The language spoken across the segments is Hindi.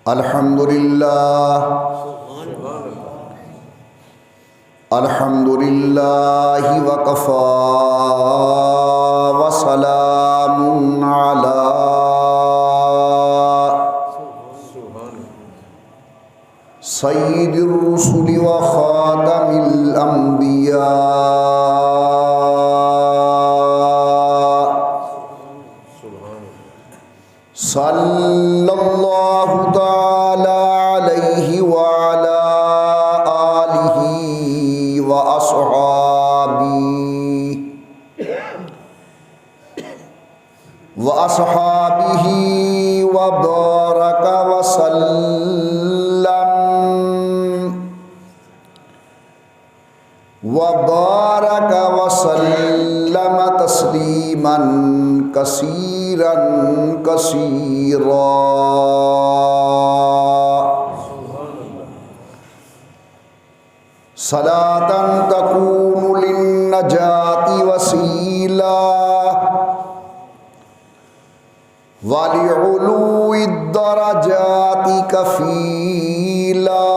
अल्हम्दुलिल्लाह अल्हम्दुलिल्लाहि वकफ़ा वसलामुन अला सय्यिदिर रुसुलि व ख़ातमिल अंबिया सल्लल्लाहु तआला अलैहि व अला आलिहि व अस्हाबिही व बारक व सल्लम तस्लीमन कसीरन कसीरा। सलातन तकूनु लिन्नजाति वसीला वलिउलूइद दरजाति कफीला।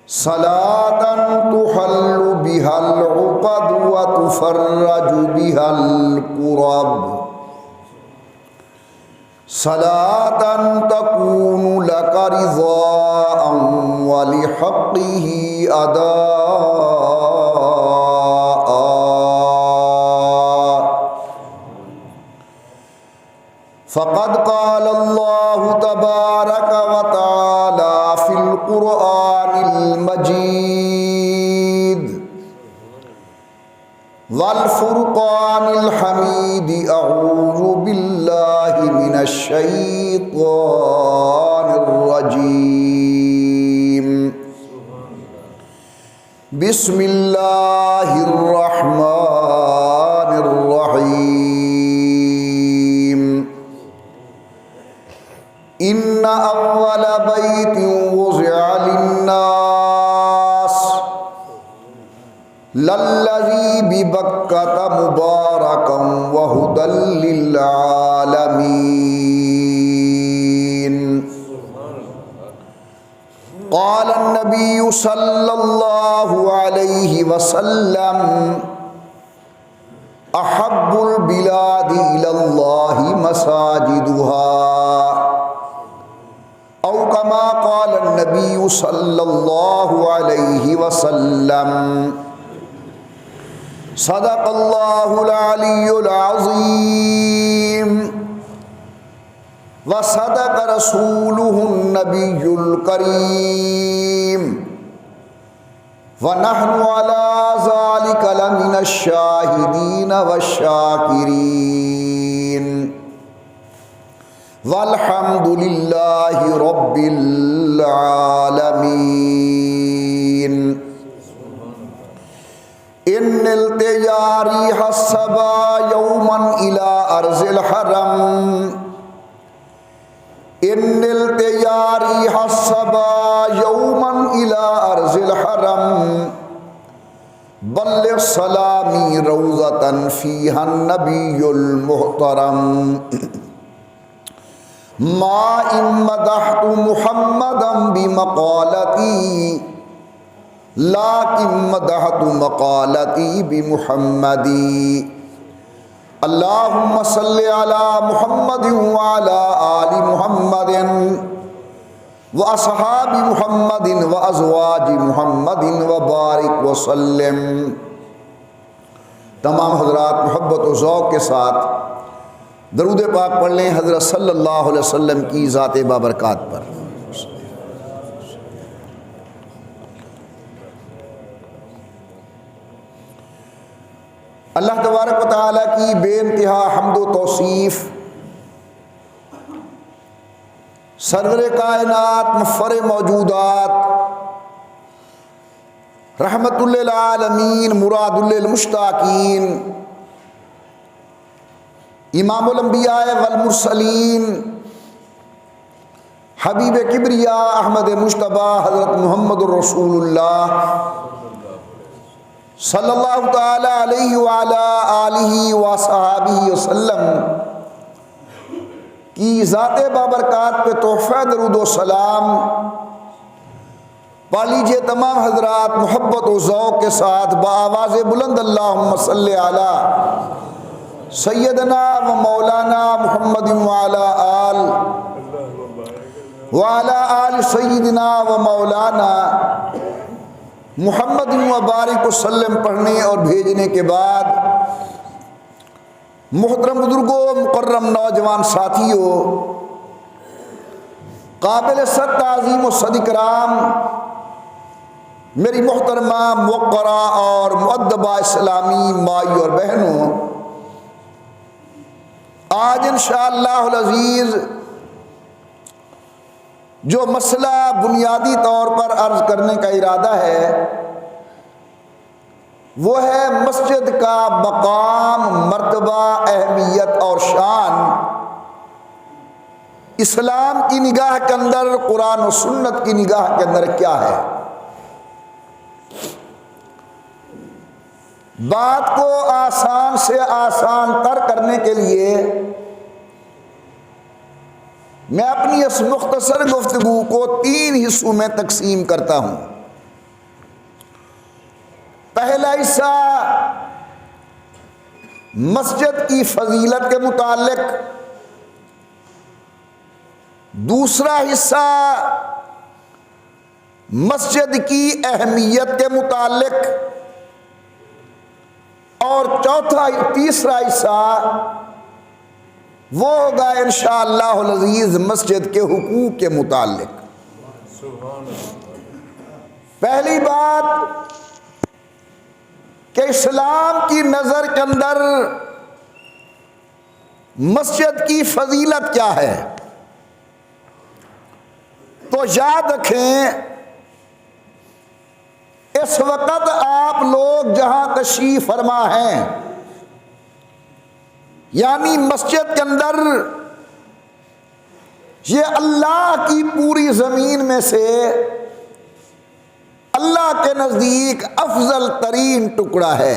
सलातन तुहल्लु बिहल उक़द व तुफ़र्रजु बिहल कुरब। सलातन तकूनु लक रिज़ाअन व लिहक़्क़िही अदाअ। फ़क़द क़ाल अल्लाहु तबारक व तआला फ़िल क़ुरआनिल मजीद वल फ़ुरक़ानिल हमीद। अऊज़ु बिल्लाहि मिनश शैतानिर रजीम। बिस्मिल्लाहिर रहमानिर रहीम। इन्ना अव्वल बैतिन वुज़िअ लिन्नास लल्लज़ी बिबक्कत मुबारकन व हुदल लिल आलमीन। क़ाल अन्नबिय्यु सल्लल्लाहु अलैहि वसल्लम अहब्बुल बिलादि इलल्लाहि मसाजिदुहा। औ कमा क़ाल अन्नबिय्यु सल्लल्लाहु अलैहि वसल्लम। सदक़ल्लाहुल अलियुल अज़ीम व सदक़ रसूलुहुन नबियुल करीम व नहनु अला ज़ालिका लमिनश शाहिदीन वश्शाकिरीन वल्हम्दुलिल्लाहि रब्बिल आलमीन। इन्निल तयारी हस्सबा यौमन इला अर्ज़िल हरम। इन्निल तयारी हस्सबा यौमन इला अर्ज़िल हरम। बल्लिग़ सलामी रौज़तन फ़ीहा नबियुल मुहतरम। मा इम्मदहतु मुहम्मदन बिमक़ालती लाकिन मदहतु मक़ालती बिमुहम्मदी। अल्लाहुम्मा सल्लि अला मुहम्मदिन व अला आलि मुहम्मदिन व अस्हाबि मुहम्मदिन व अज़वाजि मुहम्मदिन व बारिक व सल्लिम। तमाम हज़रात मोहब्बत व ज़ौक़ के साथ दरूद पाक पढ़ लें हज़रत सल्लल्लाहु अलैहि वसल्लम की ज़ात बाबरकात पर। अल्लाह तबारक व तआला की बेइंतहा हम्द व तौसीफ़, सरवरे कायनात मुफ़्ख़रे मौजूदात रहमतुल लिल आलमीन मुरादुल लिल मुश्ताकीन इमामुल अंबिया वल मुरसलीन हबीब किबरिया अहमद मुश्तबा हज़रत मुहम्मदुर रसूलुल्लाह सल्लल्लाहु ताला अलैहि व अला आलिहि व सहाबिहि वसल्लम की ज़ाते बाबरकात पे तोहफ़ा दरूद व सलाम पा लीजिए तमाम हजरात मोहब्बत व ज़ौक़ के साथ बाआवाज़ बुलंद अल्लाहुम्मा सल्ली अला सैयदना व मौलाना मुहम्मद व अला आल सैयदना व मौलाना मुहम्मद व बारिक वसल्लम पढ़ने और भेजने के बाद मोहतरम बुजुर्गों, मुकर्रम नौजवान साथियों, काबिल सद ताज़ीम व सदिकराम मेरी मोहतरमा मुवक्करा और मुअद्दबा इस्लामी माई और बहनों, आज इंशाअल्लाहुल अज़ीज़ जो मसला बुनियादी तौर पर अर्ज करने का इरादा है वो है मस्जिद का मकाम, मर्तबा, अहमियत और शान इस्लाम की निगाह के अंदर, कुरान और सुन्नत की निगाह के अंदर क्या है। बात को आसान से आसान तर करने के लिए मैं अपनी इस मुख्तसर गुफ्तगू को 3 हिस्सों में तकसीम करता हूं। पहला हिस्सा मस्जिद की फजीलत के मुतालिक, दूसरा हिस्सा मस्जिद की अहमियत के मुतालिक और तीसरा हिस्सा वो होगा इंशाअल्लाहुल अज़ीज़ मस्जिद के हुकूक के मुतालिक। पहली बात कि इस्लाम की नज़र के अंदर मस्जिद की फजीलत क्या है। तो याद रखें, इस वक्त आप लोग जहां तशरीफ फरमा हैं, यानी मस्जिद के अंदर, ये अल्लाह की पूरी ज़मीन में से अल्लाह के नज़दीक अफजल तरीन टुकड़ा है।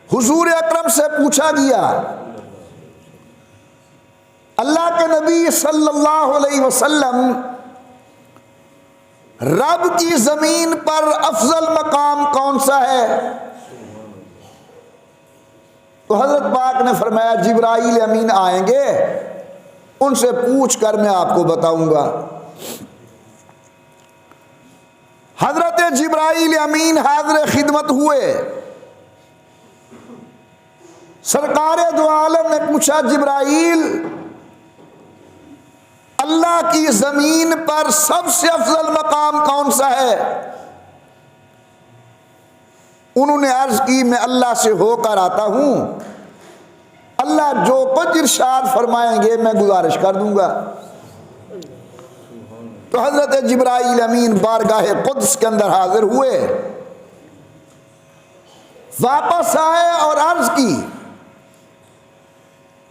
हुजूर अकरम से पूछा गया, अल्लाह के नबी सल्लल्लाहु अलैहि वसल्लम, रब की ज़मीन पर अफजल मकाम कौन सा है? तो हज़रत पाक ने फरमाया, जिब्राइल अमीन आएंगे, उनसे पूछ कर मैं आपको बताऊंगा। हजरत जिब्राइल अमीन हाज़िर खिदमत हुए। सरकारे दो आलम ने पूछा, जिब्राइल, अल्लाह की जमीन पर सबसे अफजल मकाम कौन सा है? उन्होंने अर्ज की, मैं अल्लाह से होकर आता हूं, अल्लाह जो कुछ इरशाद फरमाएंगे मैं गुजारिश कर दूंगा। तो हजरत जिब्राइल अमीन बारगाह कुद्स के अंदर हाजिर हुए, वापस आए और अर्ज की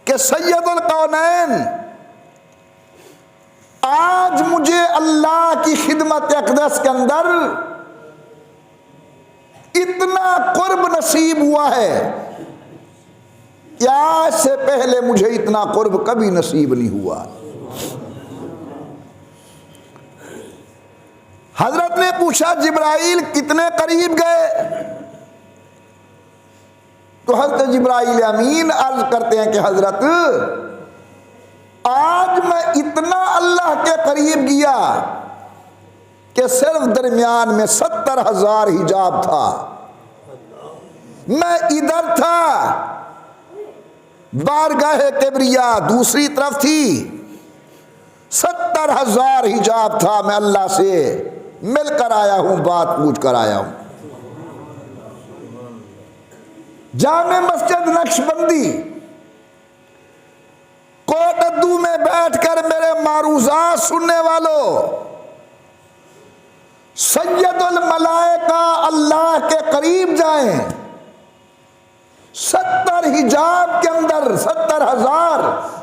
कि सैयदुल कौनैन, आज मुझे अल्लाह की खिदमत अक़दस के अंदर इतना कुर्ब नसीब हुआ है कि आज से पहले मुझे इतना कुर्ब कभी नसीब नहीं हुआ। हजरत ने पूछा, जिब्राइल कितने करीब गए? तो हजरत जिब्राइल अमीन अर्ज करते हैं कि हजरत, आज मैं इतना अल्लाह के करीब गया कि सिर्फ दरमियान में 70,000 हिजाब था। मैं इधर था, बारगाह किबरिया दूसरी तरफ थी, 70,000 हिजाब था। मैं अल्लाह से मिलकर आया हूं, बात पूछ कर आया हूं। जामे मस्जिद नक्शबंदी कोटद्दू में बैठकर मेरे मारूज़ात सुनने वालों, सैयदुल मलाइका अल्लाह के करीब जाएं, 70 हिजाब के अंदर 70,000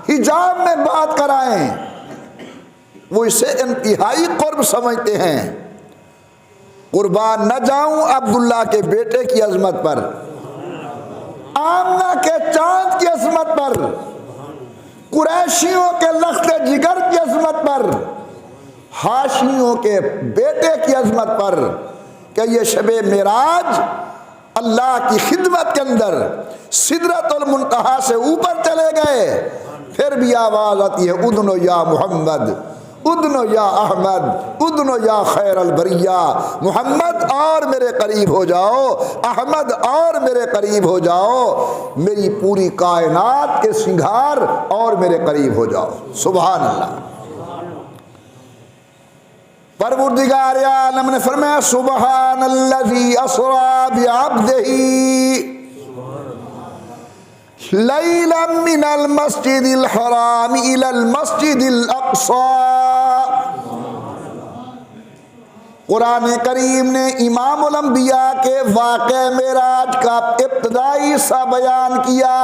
हिजाब में बात कराएं, वो इसे इंतहाई कुर्ब समझते हैं। कुर्बान न जाऊं अब्दुल्ला के बेटे की अजमत पर। आमना के चांद की अजमत पर, कुरैशियों के लख्त जिगर की अजमत पर, हाशियों के बेटे की अजमत पर कि ये शबे मेराज अल्लाह की खिदमत के अंदर सिदरतुल मुंतहा से ऊपर चले गए। फिर भी आवाज आती है उदनो या मोहम्मद, उदनो या अहमद, उदनो या खैर अल बरिया। मोहम्मद और मेरे करीब हो जाओ, अहमद और मेरे करीब हो जाओ, मेरी पूरी कायनात के सिंगार और मेरे करीब हो जाओ। सुभान अल्लाह। परवरदिगार आलम ने फरमाया सुबहानल्लज़ी अस्रा बिअब्दिही लैलन मिनल मस्जिदिल हराम इलल मस्जिदिल अक़सा। कुरान करीम ने इमामुल अंबिया के वाक़े मेराज का इब्तिदाई सा बयान किया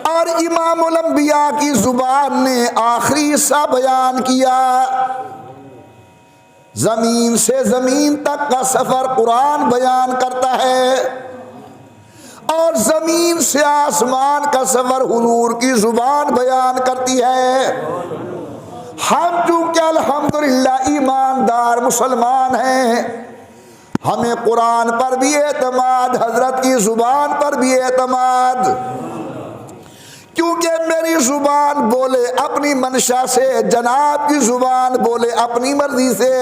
और इमामुल अंबिया की जुबान ने आखिरी सा बयान किया। जमीन से जमीन तक का सफर कुरान बयान करता है और जमीन से आसमान का सफर हुजूर की जुबान बयान करती है। हम चूंकि अल्हम्दुलिल्लाह ईमानदार मुसलमान हैं, हमें कुरान पर भी एतमाद, हजरत की जुबान पर भी एतमाद, क्योंकि मेरी जुबान बोले अपनी मंशा से, जनाब की जुबान बोले अपनी मर्जी से,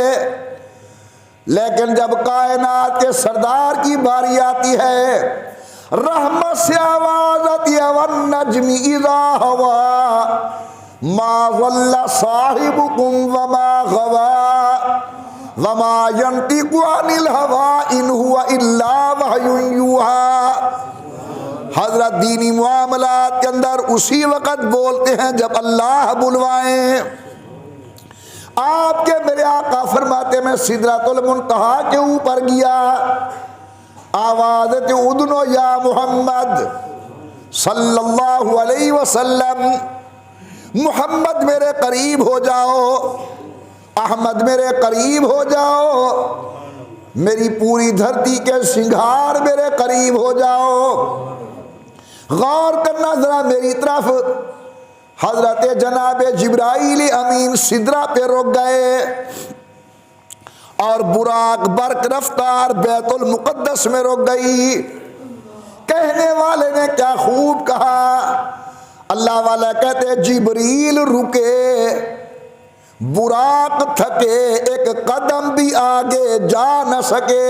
लेकिन जब कायनात के सरदार की बारी आती है, रहमत से आवाज आती है वन नज्मी इज़ा हवा मा ज़ल्ला साहिबुकुम वमा गवा वमा यंतिकु अनिल हवा इन हुवा इल्ला वहयुन यूहा। हजरत दीनी मामलात के अंदर उसी वक़्त बोलते हैं जब अल्लाह बुलवाएं। आपके मेरे आका फरमाते मैं सिदरतुल मुंतहा के ऊपर गया, आवाज़ थी उदनो या मोहम्मद सल्लल्लाहु अलैहि वसल्लम, मोहम्मद मेरे करीब हो जाओ, अहमद मेरे करीब हो जाओ, मेरी पूरी धरती के सिंगार मेरे करीब हो जाओ। गौर करना जरा मेरी तरफ। हजरत जनाब जिब्राइल अमीन सिदरा पे रुक गए और बुराक बरक रफ्तार बैतुल मुक़द्दस में रुक गई। कहने वाले ने क्या खूब कहा, अल्लाह वाला कहते जिब्रील रुके, बुराक थके, एक कदम भी आगे जा न सके।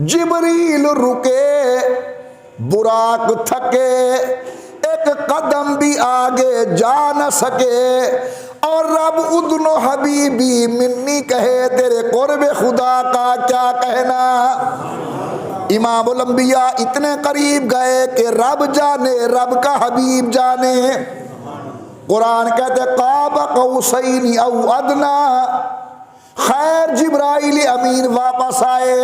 जिब्रील रुके, बुराक थके, एक कदम भी आगे जा न सके, और रब उदनो हबीबी मिन्नी कहे, तेरे कुर्ब खुदा का क्या कहना। इमामुल अंबिया इतने करीब गए कि रब जाने, रब का हबीब जाने। कुरान कहते काब कौसैनी औ अदना। खैर जिब्राइल अमीन वापस आए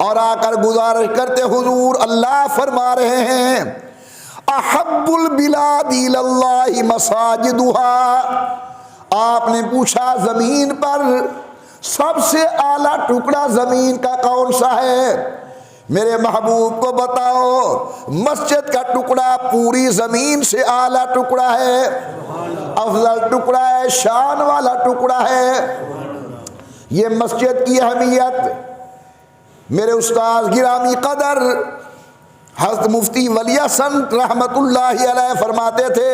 और आकर गुजारिश करते हुजूर अल्लाह फरमा रहे हैं अहब्बुल बिलादी इलल्लाहि मसाजिदुहा। आपने पूछा जमीन पर सबसे आला टुकड़ा जमीन का कौन सा है, मेरे महबूब को बताओ। मस्जिद का टुकड़ा पूरी जमीन से आला टुकड़ा है, अफजल टुकड़ा है, शान वाला टुकड़ा है। ये मस्जिद की अहमियत मेरे उस्ताद गिरामी कदर हज़रत मुफ्ती वली हसन रहमतुल्लाहि अलैह फरमाते थे,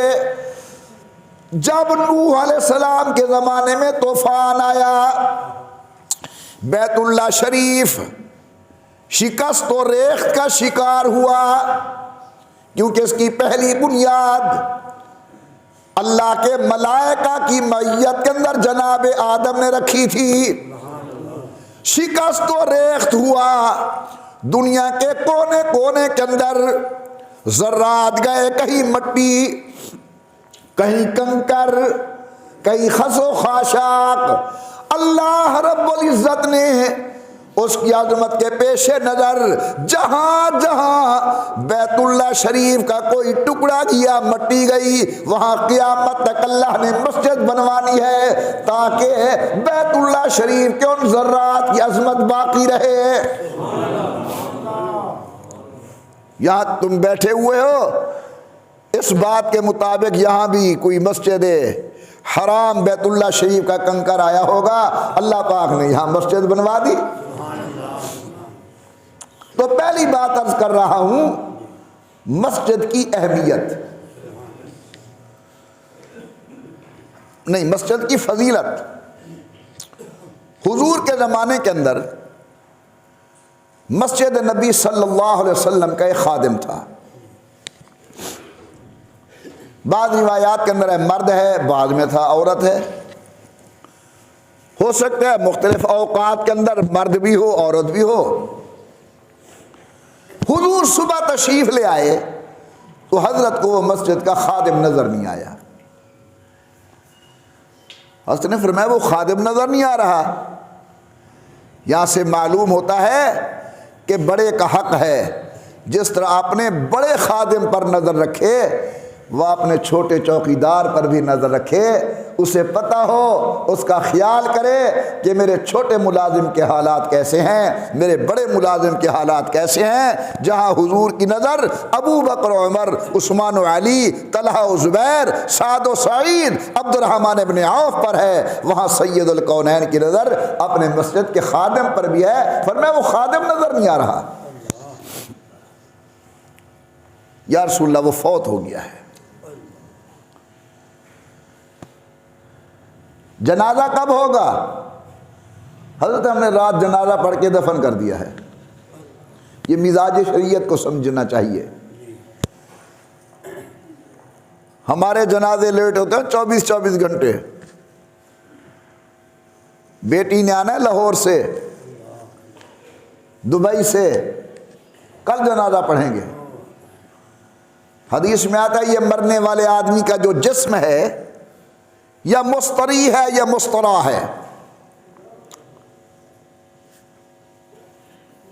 जब नूह अलैहिस्सलाम के ज़माने में तूफान आया, बैतुल्लाह शरीफ शिकस्त और रेख्त का शिकार हुआ, क्योंकि इसकी पहली बुनियाद अल्लाह के मलाइका की मैयत के अंदर जनाब आदम ने रखी थी। शिकस्त और रेख्त हुआ, दुनिया के कोने कोने के अंदर जर्रात गए, कहीं मट्टी, कहीं कंकर, कहीं खसो खाशाक। अल्लाह रब्बुल इज्जत ने उसकी आज़मत के पेशे नज़र जहाँ जहाँ बैतुल्लाह शरीफ का कोई टुकड़ा गया, मट्टी गई, वहाँ क़यामत तक अल्लाह ने मस्जिद बनवानी है ताकि बैतुल्लाह शरीफ के उन ज़र्रात की अज़मत बाकी रहे। यहाँ तुम बैठे हुए हो, इस बात के मुताबिक यहाँ भी कोई मस्जिद हराम बैतुल्ला शरीफ का कंकर आया होगा, अल्लाह पाक ने यहाँ मस्जिद बनवा दी। तो पहली बात अर्ज कर रहा हूं, मस्जिद की अहमियत नहीं, मस्जिद की फजीलत। हुजूर के ज़माने के अंदर मस्जिद नबी सल्लल्लाहु अलैहि वसल्लम का एक खादिम था। बाद रिवायात के अंदर है मर्द है, बाद में था औरत है। हो सकता है मुख्तलिफ औकात के अंदर मर्द भी हो औरत भी हो। हुजूर सुबह तशरीफ ले आए तो हजरत को वो मस्जिद का खादिम नजर नहीं आया। हजरत ने फरमाया वो खादिम नजर नहीं आ रहा। यहां से मालूम होता है कि बड़े का हक है, जिस तरह आपने बड़े खादिम पर नजर रखे वह अपने छोटे चौकीदार पर भी नजर रखे, उसे पता हो, उसका ख्याल करे कि मेरे छोटे मुलाजिम के हालात कैसे हैं, मेरे बड़े मुलाजिम के हालात कैसे हैं। जहां हुजूर की नज़र अबू बकर, उमर, उस्मान, अली, तलहा, ज़ुबैर, साद व सईद, अब्दुर्रहमान इब्न औफ पर है, वहां सैयदुल कौनैन की नज़र अपने मस्जिद के खादिम पर भी है। फरमाया वो खादिम नजर नहीं आ रहा। या रसूलल्लाह वो फौत हो गया है। जनाजा कब होगा? हजरत हमने रात जनाजा पढ़ के दफन कर दिया है। ये मिजाज शरीयत को समझना चाहिए। हमारे जनाजे लेट होते हैं 24-24 घंटे। बेटी ने आना है लाहौर से, दुबई से, कल जनाजा पढ़ेंगे। हदीस में आता है ये मरने वाले आदमी का जो जिस्म है या मुस्तरी है या मुस्तरा है,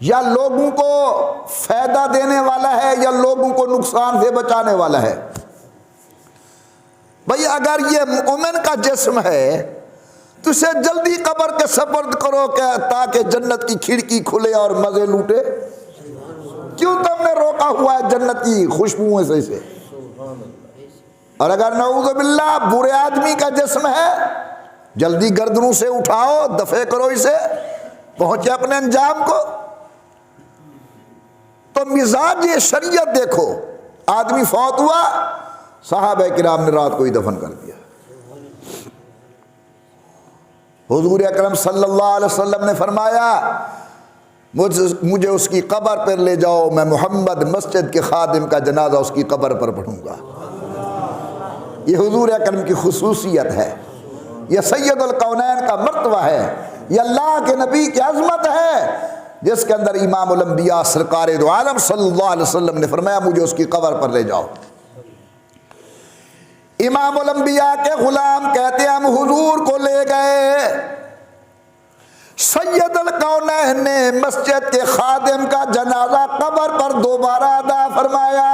या लोगों को फायदा देने वाला है या लोगों को नुकसान से बचाने वाला है। भाई अगर ये मोमिन का जिस्म है तो इसे जल्दी कब्र के सपर्द करो क्या, ताकि जन्नत की खिड़की खुले और मजे लूटे। क्यों तुमने रोका हुआ है जन्नत की खुशबुओं से इसे? और अगर नऊज़ बिल्लाह बुरे आदमी का जिस्म है, जल्दी गर्दनों से उठाओ, दफे करो इसे, पहुंचे अपने अंजाम को। तो मिजाज ये शरीयत देखो। आदमी फौत हुआ, सहाबा किराम ने रात को ही दफन कर दिया। हुजूर अकरम सल्लल्लाहु अलैहि वसल्लम ने फरमाया मुझे उसकी कब्र पर ले जाओ, मैं मोहम्मद मस्जिद के खादिम का जनाजा उसकी कब्र पर पढ़ूंगा। ये हुजूर अकरम की खुसूसियत है, यह सैयदुल कौनैन का मर्तबा है, यह अल्लाह के नबी की अज़मत है, जिसके अंदर इमामुल अंबिया सरकार दो आलम सल्लल्लाहु अलैहि वसल्लम ने फरमाया मुझे उसकी कब्र पर ले जाओ। इमामुल अंबिया के गुलाम कहते हैं हम हुजूर को ले गए, सैयदुल कौनैन ने मस्जिद के खादिम का जनाजा कब्र पर दोबारा अदा फरमाया।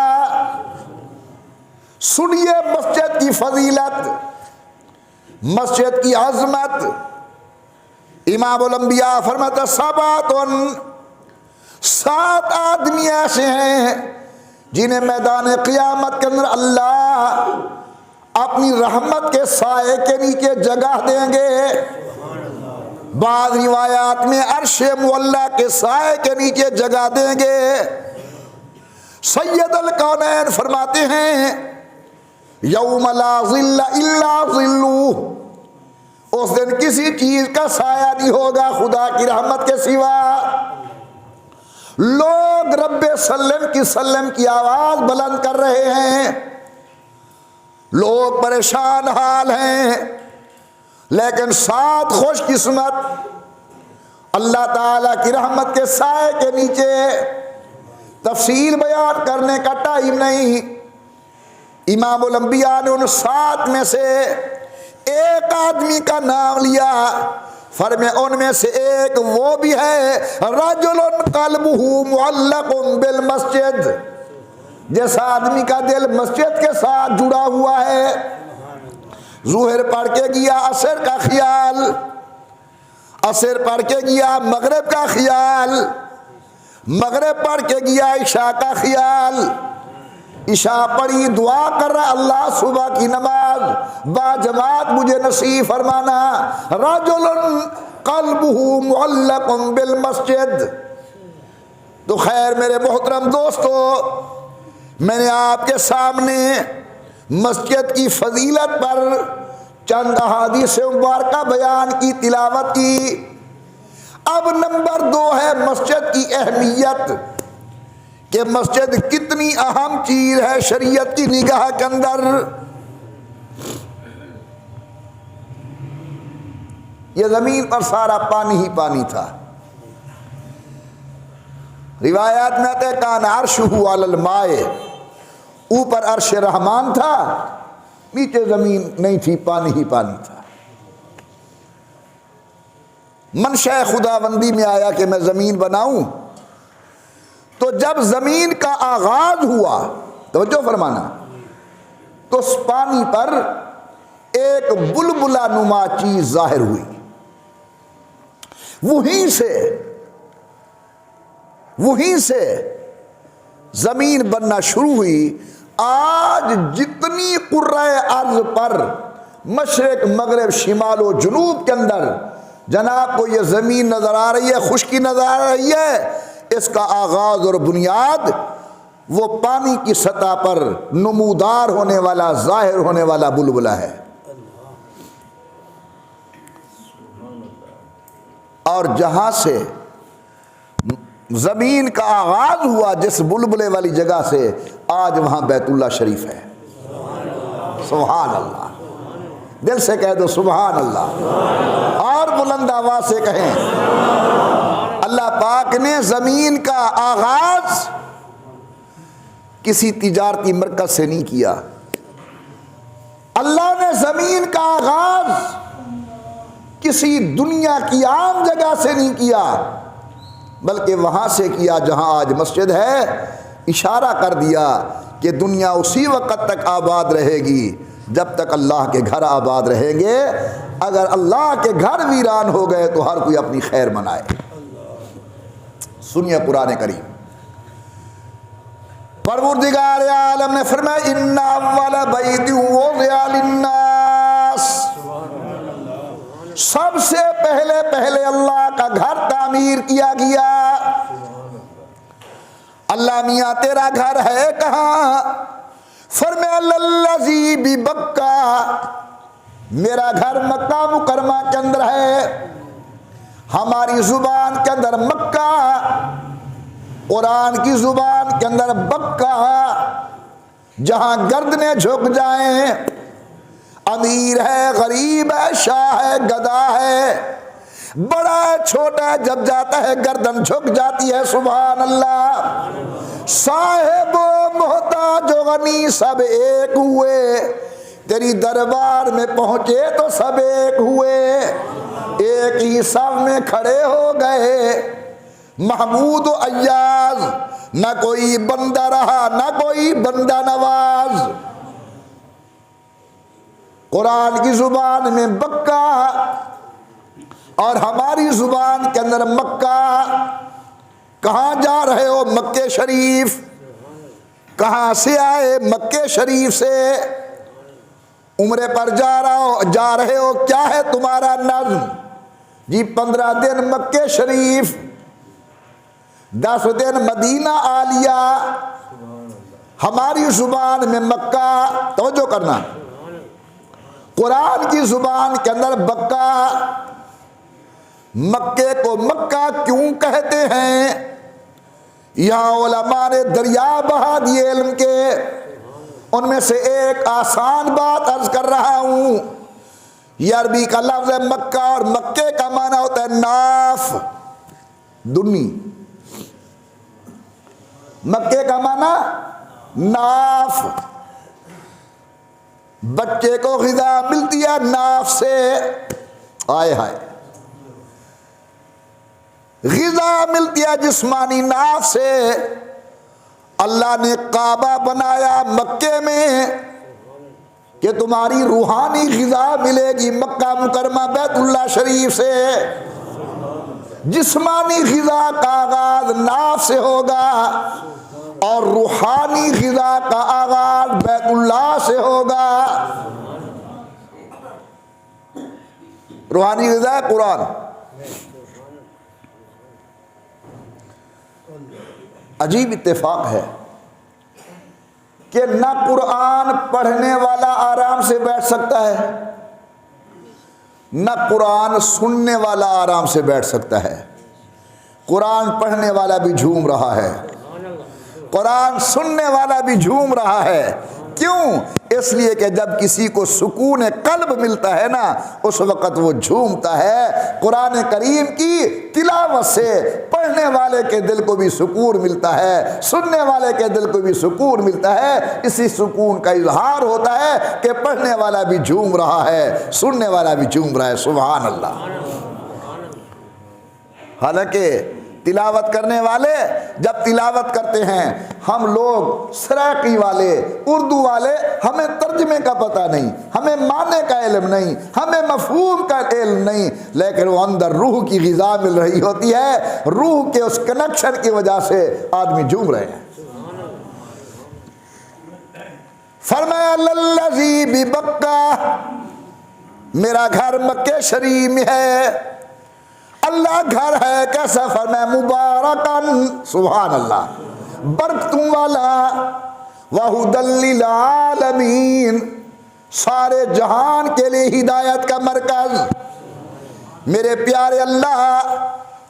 सुनिए मस्जिद की फजीलत, मस्जिद की अजमत। इमामुल अंबिया फरमाता सबातुन, 7 आदमी ऐसे हैं जिन्हें मैदान क़ियामत के अंदर अल्लाह अपनी रहमत के साए के नीचे जगह देंगे। बाद रिवायात में अर्शे मुअल्ला के साए के नीचे जगह देंगे। सैयदुल कौनैन फरमाते हैं यौम ला ज़िल्ला इल्ला ज़िल्लु, उस दिन किसी चीज का साया नहीं होगा खुदा की रहमत के सिवा। लोग रब्बे सल्लम की आवाज बुलंद कर रहे हैं, लोग परेशान हाल हैं, लेकिन 7 खुशकिस्मत अल्लाह ताला की रहमत के साए के नीचे। तफसील बयान करने का टाइम नहीं। इमामुल अंबिया ने उन 7 में से एक आदमी का नाम लिया। फरमे उनमें से एक वो भी है रजुलन कल्बुहु मुअल्लकुम बिल मस्जिद, जिस आदमी का दिल मस्जिद के साथ जुड़ा हुआ है। ज़ुहर पढ़ के गया असर का ख्याल, असर पढ़ के गया मगरिब का ख्याल, मगरिब पढ़ के गया इशा का ख्याल, इशा पढ़ी, दुआ कर रहा अल्लाह सुबह की नमाज बाजमात मुझे नसीब फरमाना। रजुलन क़ल्बुहु मुअल्लक़ुन बिल मस्जिद। तो खैर मेरे मोहतरम दोस्तों, मैंने आपके सामने मस्जिद की फजीलत पर चंद अहादीस मुबारका बयान की, तिलावत की। अब नंबर 2 है मस्जिद की अहमियत, कि मस्जिद कितनी अहम चीज है शरीयत की निगाह के अंदर। यह जमीन पर सारा पानी ही पानी था। रिवायात में आते कान अर्शुहु अलल माए, ऊपर अर्श रहमान था, नीचे जमीन नहीं थी, पानी ही पानी था। मनशा खुदाबंदी में आया कि मैं जमीन बनाऊं, तो जब जमीन का आगाज हुआ, तवज्जो फरमाना, तो उस पानी पर एक बुलबुला नुमा चीज जाहिर हुई। वहीं से जमीन बनना शुरू हुई। आज जितनी कुर्राए अर्ज पर मशरिक मगरिब शिमाल व जुनूब के अंदर जनाब को ये जमीन नजर आ रही है, खुश्की नजर आ रही है, इसका आगाज और बुनियाद वो पानी की सतह पर नमूदार होने वाला, जाहिर होने वाला बुलबुला है। और जहां से जमीन का आगाज हुआ, जिस बुलबुले वाली जगह से, आज वहां बैतुल्लाह शरीफ है। सुभान अल्लाह, दिल से कह दो सुभान अल्लाह, और बुलंद आवाज से कहें। अल्लाह पाक ने जमीन का आगाज किसी तिजारती मरकज से नहीं किया। अल्लाह ने जमीन का आगाज किसी दुनिया की आम जगह से नहीं किया, बल्कि वहां से किया जहां आज मस्जिद है। इशारा कर दिया कि दुनिया उसी वक्त तक आबाद रहेगी जब तक अल्लाह के घर आबाद रहेंगे। अगर अल्लाह के घर वीरान हो गए तो हर कोई अपनी खैर मनाए। सुनिए कुरान करीम, परवरदिगार आलम ने फरमाया इन्ना अव्वल बैति वुज़िअ लिन्नास, सबसे पहले अल्लाह का घर तामीर किया गया। अल्लाह मियाँ तेरा घर है कहाँ? फरमाया लल्लज़ी बिबक्का, मेरा घर मक्का मुकरमा के अंदर है। हमारी जुबान के अंदर मक्का, कुरान की जुबान के अंदर बक्का, जहां गर्दनें झुक जाएं, अमीर है, गरीब है, शाह है, गदा है, बड़ा है, छोटा है, जब जाता है गर्दन झुक जाती है। सुभान अल्लाह। साहिब मोहताज गनी सब एक हुए, तेरी दरबार में पहुंचे तो सब एक हुए, एक ही सब में खड़े हो गए। महमूद अय्याज, न कोई बंदा रहा न कोई बंदा नवाज। कुरान की जुबान में बक्का और हमारी जुबान के अंदर मक्का। कहां जा रहे हो? मक्के शरीफ। कहां से आए? मक्के शरीफ से। उम्रे पर जा रहे हो, क्या है तुम्हारा नज़्म? जी 15 दिन मक्के शरीफ, 10 दिन मदीना आलिया। हमारी जुबान में मक्का, तवज्जो करना, कुरान की जुबान के अंदर बक्का। मक्के को मक्का क्यों कहते हैं? यहां उलमा ने दरिया बहा दिए इल्म के। उनमें से एक आसान बात अर्ज कर रहा हूं। ये अरबी का लफ्ज है मक्का, और मक्के का माना होता है नाफ, दुन्नी। मक्के का माना नाफ। बच्चे को ग़िज़ा मिलती है नाफ से। आए हाय, ग़िज़ा मिलती है जिस्मानी नाफ से। अल्लाह ने काबा बनाया मक्के में कि तुम्हारी रूहानी ग़िज़ा मिलेगी मक्का मुकरमा बैतुल्लाह शरीफ से। जिस्मानी ग़िज़ा का आगाज आगाज नाफ से होगा और रूहानी ग़िज़ा का आगाज बैतुल्लाह से होगा। रूहानी ग़िज़ा कुरान। अजीब इत्तेफाक है कि न कुरान पढ़ने वाला आराम से बैठ सकता है, न कुरान सुनने वाला आराम से बैठ सकता है। कुरान पढ़ने वाला भी झूम रहा है, कुरान सुनने वाला भी झूम रहा है। क्यों? इसलिए कि जब किसी को सुकून कल्ब मिलता है ना, उस वक़्त वो झूमता है। कुरान करीम की तिलावत से पढ़ने वाले के दिल को भी सुकून मिलता है, सुनने वाले के दिल को भी सुकून मिलता है। इसी सुकून का इजहार होता है कि पढ़ने वाला भी झूम रहा है, सुनने वाला भी झूम रहा है। सुभान अल्लाह। हालांकि तिलावत करने वाले जब तिलावत करते हैं, हम लोग सराकी वाले, उर्दू वाले, हमें तर्जमे का पता नहीं, हमें माने का इल्म नहीं, हमें मफहूम का इल्म नहीं, लेकिन वो अंदर रूह की ग़िज़ा मिल रही होती है। रूह के उस कनेक्शन की वजह से आदमी झूम रहे हैं। फरमाया लल्लज़ी बिबक्का, मेरा घर मक्के शरीफ में है। अल्लाह घर है कैसा? फरमाया मुबारकन, सुभान अल्लाह, बरकतों वाला, वहुदल लिल आलमीन, सारे जहान के लिए हिदायत का मरकज। मेरे प्यारे अल्लाह,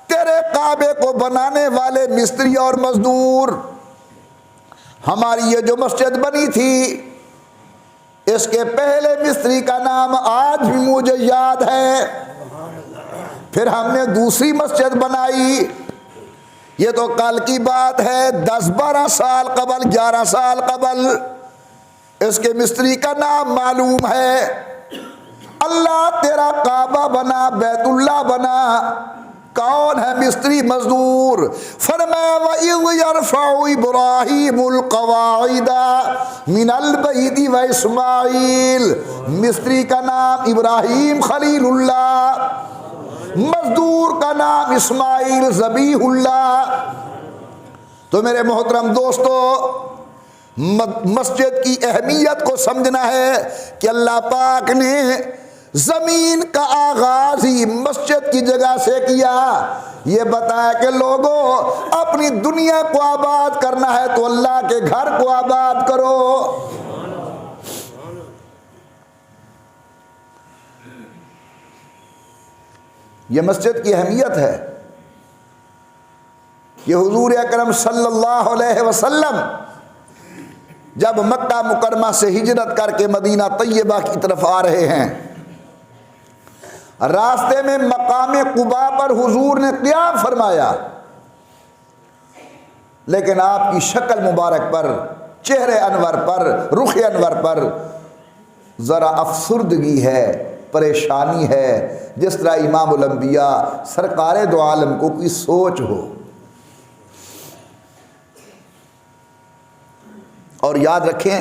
तेरे काबे को बनाने वाले मिस्त्री और मजदूर, हमारी ये जो मस्जिद बनी थी, इसके पहले मिस्त्री का नाम आज भी मुझे याद है। फिर हमने दूसरी मस्जिद बनाई, ये तो कल की बात है, 10-12 साल कबल, 11 साल कबल। इसके मिस्त्री का नाम मालूम है। अल्लाह तेरा काबा बना, बैतुल्लाह बना, कौन है मिस्त्री मजदूर? फरमाया वइज़ यरफ़उ इब्राहीमुल क़वाइदा मिनल बैति व इस्माईल, मिस्त्री का नाम इब्राहीम खलीलुल्लाह, मजदूर का नाम इस्माइल ज़बीहुल्लाह। तो मेरे मोहतरम दोस्तों, मस्जिद की अहमियत को समझना है कि अल्लाह पाक ने ज़मीन का आगाज़ ही मस्जिद की जगह से किया। ये बताया कि लोगों, अपनी दुनिया को आबाद करना है तो अल्लाह के घर को आबाद करो। ये मस्जिद की अहमियत है कि हुजूर अकरम सल्लल्लाहु अलैहि वसल्लम जब मक्का मुकरमा से हिजरत करके मदीना तैयबा की तरफ आ रहे हैं, रास्ते में मकाम कुबा पर हुजूर ने क़ियाम फरमाया, लेकिन आपकी शक्ल मुबारक पर, चेहरे अनवर पर, रुख अनवर पर ज़रा अफसुर्दगी है, परेशानी है, जिस तरह इमामुल अंबिया सरकारे दो आलम को कोई सोच हो। और याद रखें,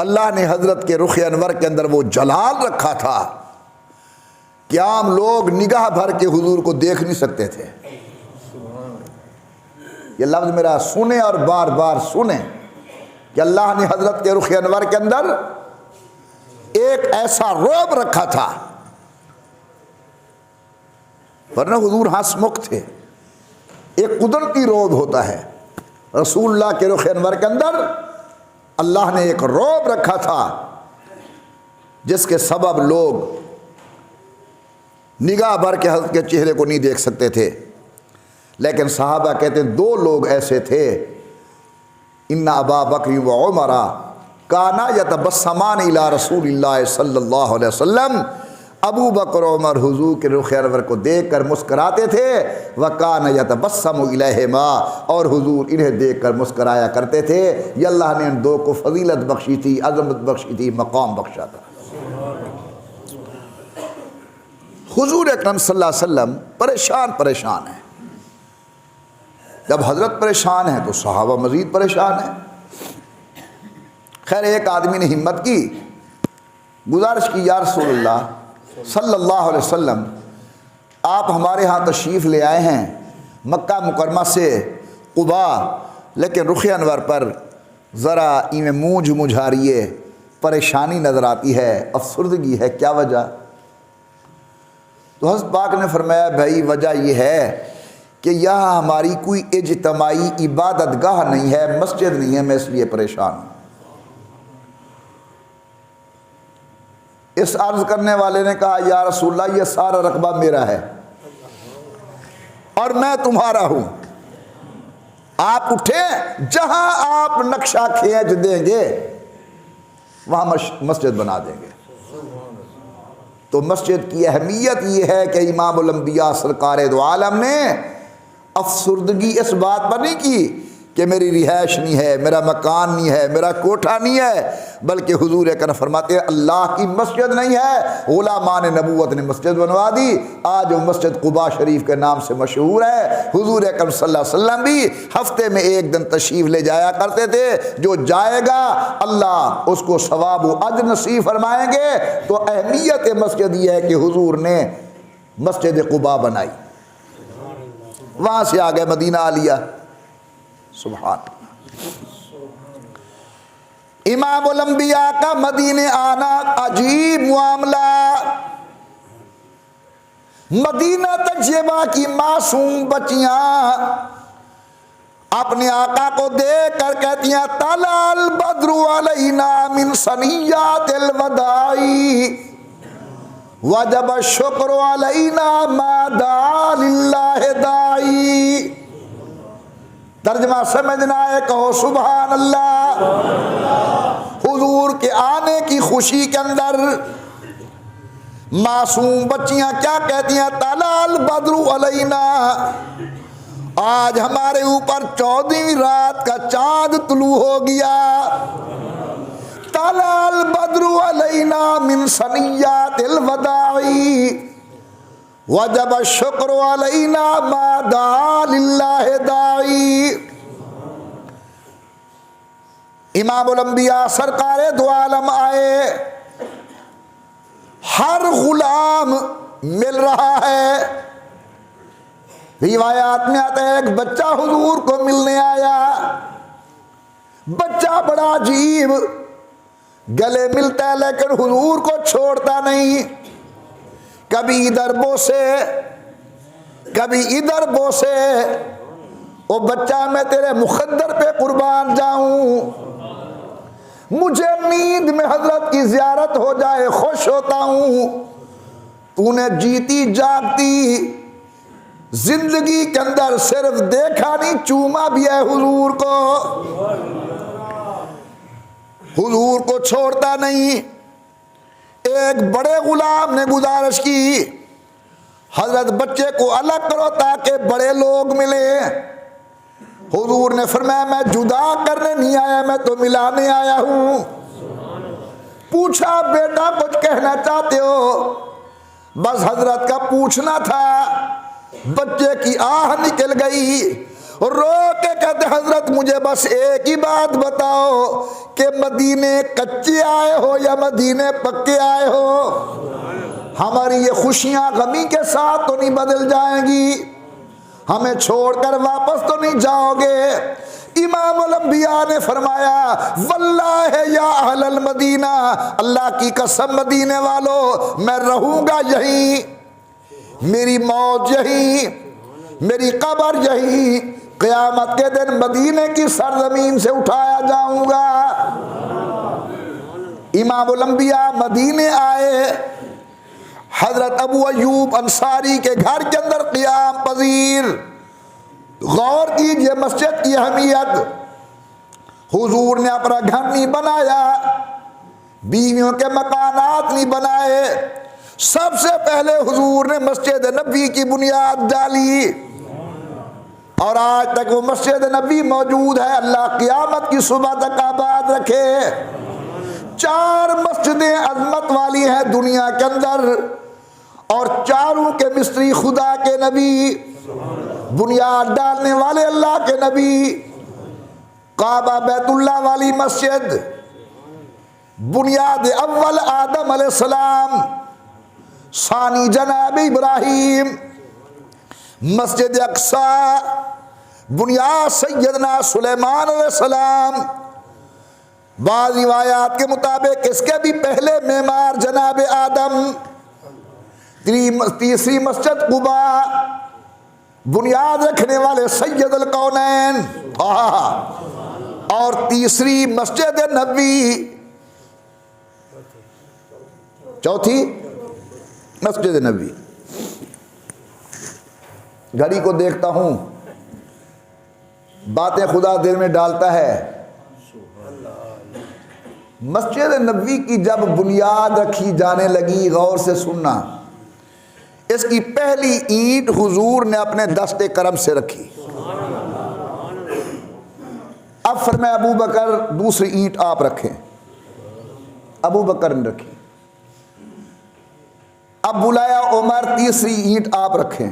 अल्लाह ने हजरत के रुख अनवर के अंदर वो जलाल रखा था कि आम लोग निगाह भर के हुजूर को देख नहीं सकते थे। ये लफ्ज़ मेरा सुने और बार बार सुने कि अल्लाह ने हजरत के रुख अनवर के अंदर एक ऐसा रौब रखा था, वरना हुजूर हंसमुख थे। एक कुदरती रौब होता है, रसूलुल्लाह के रुख अनवर के अंदर अल्लाह ने एक रौब रखा था जिसके सबब लोग निगाह भर के हज़रत के चेहरे को नहीं देख सकते थे। लेकिन सहाबा कहते हैं 2 लोग ऐसे थे, इन्ना अबा बकर व उमरा काना यतबस्समान इला रसूलिल्लाह सल्लल्लाहु अलैहि वसल्लम, अबू बकर उमर हुजूर के रुख अनवर को देख कर मुस्कराते थे। व काना यतबस्समु इलैहिमा, और हुजूर इन्हें देख कर मुस्कराया करते थे। ये अल्लाह ने इन 2 को फजीलत बख्शी थी, अज़मत बख्शी थी, मकाम बख्शा था। हुजूर अकरम सल्लल्लाहु अलैहि वसल्लम परेशान है। जब हजरत परेशान है तो सहाबा मज़ीद परेशान है। खैर, एक आदमी ने हिम्मत की, गुजारिश की, या रसूलल्लाह सल्लल्लाहु अलैहि वसल्लम, आप हमारे यहाँ तशरीफ़ ले आए हैं, मक्का मुकरमा से कुबा, लेकिन रुख अनवर पर ज़रा इमें मुँह झुमुझा रही है, परेशानी नज़र आती है, अफसरदगी है। क्या वजह? तो हज़रत पाक ने फरमाया भाई वजह यह है कि यहाँ हमारी कोई इज्तमाई इबादत गाह नहीं है, मस्जिद नहीं है, मैं इसलिए परेशान हूँ। इस अर्ज करने वाले ने कहा या रसूलल्लाह ये सारा रकबा मेरा है और मैं तुम्हारा हूं, आप उठे जहां आप नक्शा खींच देंगे वहां मस्जिद बना देंगे। तो मस्जिद की अहमियत यह है कि इमामुल अंबिया सरकार दो आलम ने अफसरदगी इस बात पर नहीं की कि मेरी रिहाइश नहीं है, मेरा मकान नहीं है, मेरा कोठा नहीं है, बल्कि हुजूर अकरम फरमाते हैं अल्लाह की मस्जिद नहीं है, उलमाए नबूवत ने मस्जिद बनवा दी। आज वो मस्जिद कुबा शरीफ के नाम से मशहूर है। हुजूर अकरम सल्लल्लाहु अलैहि वसल्लम भी हफ्ते में एक दिन तशरीफ ले जाया करते थे। जो जाएगा अल्लाह उसको सवाब व अज्र नसीब फरमाएंगे। तो अहमियत मस्जिद ये है कि हुजूर ने मस्जिद कुबा बनाई, वहाँ से आ गए मदीना आ लिया। सुभान इमामुल अंबिया का मदीने आना अजीब मामला। मदीना तैयबा की मासूम बच्चियां अपने आका को देख कर कहती हैं तलाल बद्रु अलैना मिन सनियातिल वदाई वजब शुक्र अलैना मा लिल्लाहि दाई। तर्जमा समझना है, कहो सुभान अल्लाह। हुजूर के आने की खुशी के अंदर मासूम बच्चियां क्या कहती हैं तलाल बद्रु अलैना, आज हमारे ऊपर 14वीं रात का चांद तुलू हो गया। तलाल बद्रु अलैना मिन सनियातिल वदाई वजब शुक्र अलैना मा लिल्लाहि दाई। इमामुल अंबिया सरकारे दो आलम आए, हर गुलाम मिल रहा है। रिवायात में आता है एक बच्चा हुजूर को मिलने आया, बच्चा बड़ा अजीब, गले मिलता है लेकिन हुजूर को छोड़ता नहीं। कभी इधर बोसे कभी इधर बोसे। ओ बच्चा मैं तेरे मुखद्दर पे कुर्बान जाऊं, मुझे नींद में हजरत की जियारत हो जाए खुश होता हूं। तूने जीती जागती जिंदगी के अंदर सिर्फ देखा नहीं, चूमा भी है हुजूर को, हुजूर को छोड़ता नहीं। एक बड़े गुलाम ने गुजारिश की हजरत बच्चे को अलग करो ताकि बड़े लोग मिले। हुजूर ने फरमाया मैं जुदा करने नहीं आया, मैं तो मिलाने आया हूं। पूछा बेटा कुछ कहना चाहते हो? बस हजरत का पूछना था। बच्चे की आह निकल गई, रो के कहते हजरत मुझे बस एक ही बात बताओ कि मदीने कच्चे आए हो या मदीने पक्के आए हो? हमारी ये खुशियां गमी के साथ तो नहीं बदल जाएंगी, हमें छोड़कर वापस तो नहीं जाओगे? इमामुल अंबिया ने फरमाया वल्लाह या अहलल मदीना, अल्लाह की कसम मदीने वालों मैं रहूंगा यहीं, मेरी मौत यहीं, मेरी कब्र यहीं, क़यामत के दिन मदीने की सरजमीन से उठाया जाऊंगा। इमामुल अंबिया मदीने आए, हजरत अबू अयूब अंसारी के घर के अंदर क़याम पजीर। गौर कीजिए मस्जिद की अहमियत। हुजूर ने अपना घर नहीं बनाया, बीवियों के मकानात नहीं बनाए, सबसे पहले हुजूर ने मस्जिद नबी की बुनियाद डाली और आज तक वो मस्जिद नबी मौजूद है। अल्लाह क़यामत की सुबह तक आबाद रखे। 4 मस्जिदें अजमत वाली हैं दुनिया के अंदर और चारों के मिस्त्री खुदा के नबी, बुनियाद डालने वाले अल्लाह के नबी। काबा बैतुल्लाह वाली मस्जिद, बुनियाद अव्वल आदम अलैहिस्सलाम, सानी जनाब इब्राहिम, मस्जिद अक्सा बुनियाद सैयदना सुलेमान अलैहिस्सलाम। बाज़ रिवायात के मुताबिक इसके भी पहले मेमार जनाब आदम। तीसरी मस्जिद कुबा बुनियाद रखने वाले सैयदुल कौनैन। और तीसरी मस्जिद नबी, चौथी मस्जिद नबी। घड़ी को देखता हूं, बातें खुदा दिल में डालता है। मस्जिद नबी की जब बुनियाद रखी जाने लगी, गौर से सुनना, इसकी पहली ईंट हुजूर ने अपने दस्ते करम से रखी। अब फरमाए अबू बकर दूसरी ईंट आप रखें, अबू बकर ने रखी। अब बुलाया उमर, तीसरी ईंट आप रखें,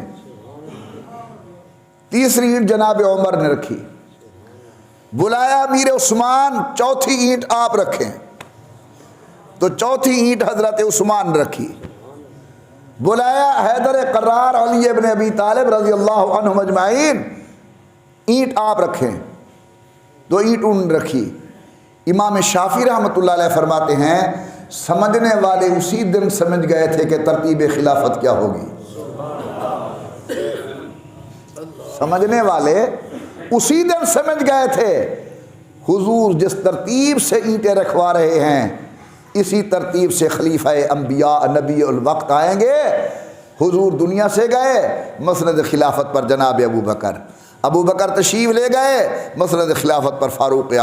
तीसरी ईंट जनाब उमर ने रखी। बुलाया अमीर उस्मान, चौथी ईंट आप रखें, तो चौथी ईंट हजरत उस्मान ने रखी। बुलाया हैदर करार अली इब्न अबी तालिब रज़ियल्लाहु अन्हु अजमाइन, ईंट आप रखें, तो ईंट उन्होंने रखी। इमाम शाफी रहमतुल्लाह अलैह फरमाते हैं, समझने वाले उसी दिन समझ गए थे कि तरतीब खिलाफत क्या होगी। समझने वाले उसी दिन समझ गए थे, हुजूर जिस तरतीब से ईंटें रखवा रहे हैं, इसी तरतीब से खलीफा अंबिया नबी उल वक्त आएंगे। हुजूर दुनिया से गए, मसनद खिलाफत पर जनाब अबू बकर तशरीफ़ ले गए, मसनद खिलाफत पर फ़ारूक़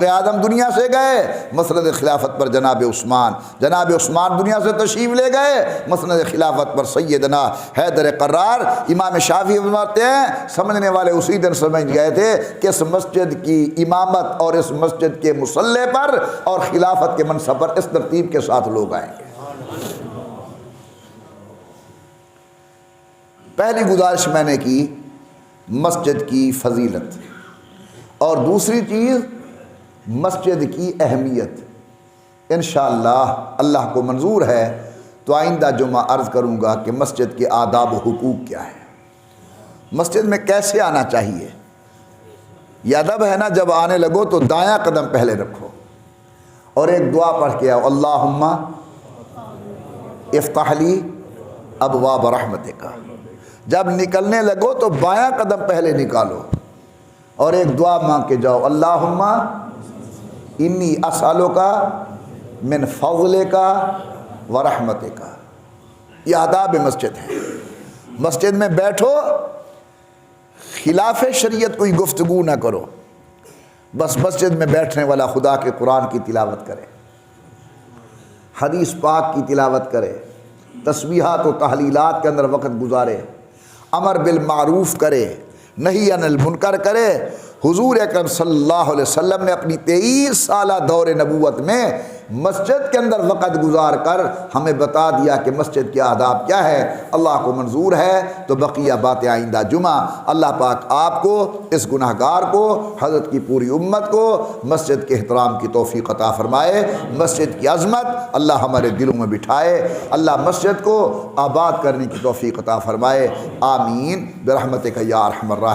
आज़म दुनिया से गए, मसनद खिलाफत पर जनाब उस्मान दुनिया से तशरीफ़ ले गए, मसनद खिलाफत पर सैयदना हैदर करार। इमाम शाफ़ी फरमाते हैं, समझने वाले उसी दिन समझ गए थे कि इस मस्जिद की इमामत और इस मस्जिद के मुसल्ले पर और खिलाफत के मनसब पर इस तरतीब के साथ लोग आएंगे। पहली गुजारिश मैंने की मस्जिद की फजीलत, और दूसरी चीज़ मस्जिद की अहमियत। इंशाअल्लाह अल्लाह को मंजूर है तो आइंदा जुमा अर्ज़ करूँगा कि मस्जिद के आदाब व हुकूक क्या है, मस्जिद में कैसे आना चाहिए। यह अदब है ना, जब आने लगो तो दायां कदम पहले रखो और एक दुआ पढ़ के आओ, अल्लाहुम्मा इफ्ताहली अबवाब रहमतिका। जब निकलने लगो तो बायां कदम पहले निकालो और एक दुआ मांग के जाओ, अल्लाहुम्मा इन्नी असअलुका मिन फज़लिका व रहमतिका। यह आदाब मस्जिद है। मस्जिद में बैठो, खिलाफ शरीयत कोई गुफ्तगू ना करो, बस मस्जिद में बैठने वाला खुदा के कुरान की तिलावत करे, हदीस पाक की तिलावत करे, तस्बीहात व तहलीलात के अंदर वक़्त गुजारे, अमर बिल मारूफ करे, नही अनिल मुनकर करे। हुजूर अकरम सल्लल्लाहु अलैहि वसल्लम ने अपनी 23 साला दौर नबूवत में मस्जिद के अंदर वक़्त गुजार कर हमें बता दिया कि मस्जिद के आदाब क्या है। अल्लाह को मंजूर है तो बकिया बातें आइंदा जुमा। अल्लाह पाक आपको, इस गुनाहगार को, हज़रत की पूरी उम्मत को मस्जिद के एहतराम की तौफ़ीक़ अता फ़रमाए। मस्जिद की अज़मत अल्लाह हमारे दिलों में बिठाए। अल्लाह मस्जिद को आबाद करने की तौफ़ीक़ अता फ़रमाए। आमीन बिरहमतिका या अरहमर राहिमीन।